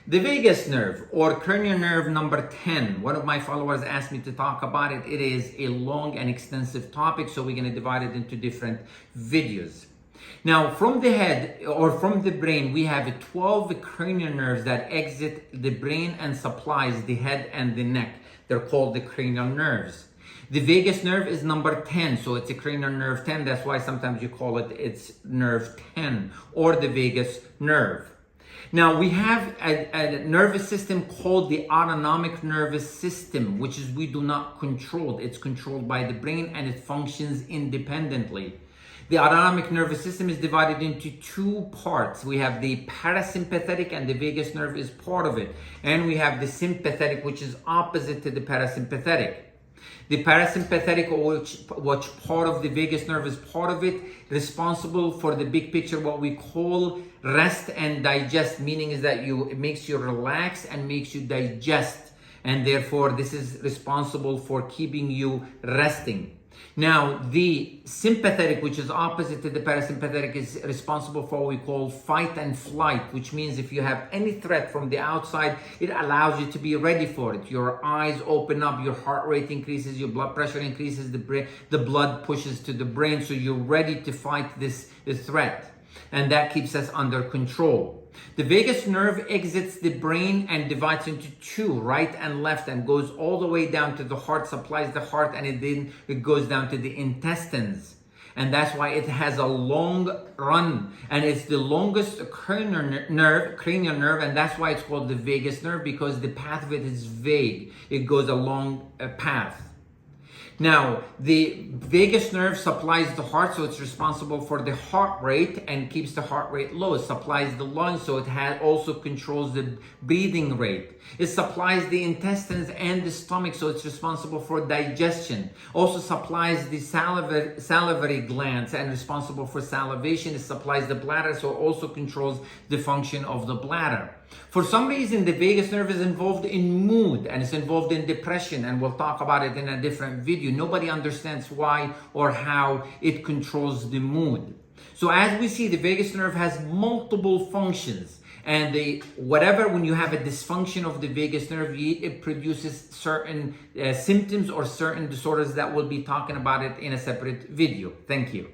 The vagus nerve or cranial nerve number 10. One of my followers asked me to talk about it. It is a long and extensive topic, so we're going to divide it into different videos. Now, from the head or from the brain, we have 12 cranial nerves that exit the brain and supplies the head and the neck. They're called the cranial nerves. The vagus nerve is number 10, so it's a cranial nerve 10. That's why sometimes you call it it's nerve 10 or the vagus nerve. Now, we have a nervous system called the autonomic nervous system, which is we do not control. It's controlled by the brain and it functions independently. The autonomic nervous system is divided into two parts. We have the parasympathetic, and the vagus nerve is part of it. And we have the sympathetic, which is opposite to the parasympathetic. The parasympathetic, which part of the vagus nerve is part of it, responsible for the big picture, what we call rest and digest, meaning is that it makes you relax and makes you digest. And therefore, this is responsible for keeping you resting. Now, the sympathetic, which is opposite to the parasympathetic, is responsible for what we call fight and flight, which means if you have any threat from the outside, it allows you to be ready for it. Your eyes open up, your heart rate increases, your blood pressure increases, the blood pushes to the brain, so you're ready to fight this threat. And that keeps us under control. The vagus nerve exits the brain and divides into two, right and left, and goes all the way down to the heart, supplies the heart, and it goes down to the intestines. And that's why it has a long run. And it's the longest cranial nerve, and that's why it's called the vagus nerve, because the path of it is vague. It goes along a path. Now, the vagus nerve supplies the heart, so it's responsible for the heart rate and keeps the heart rate low. It supplies the lungs, so it also controls the breathing rate. It supplies the intestines and the stomach, so it's responsible for digestion. Also supplies the salivary glands and responsible for salivation. It supplies the bladder, so it also controls the function of the bladder. For some reason, the vagus nerve is involved in mood and it's involved in depression, and we'll talk about it in a different video. Nobody understands why or how it controls the mood. So as we see, the vagus nerve has multiple functions, and when you have a dysfunction of the vagus nerve, it produces certain symptoms or certain disorders that we'll be talking about it in a separate video. Thank you.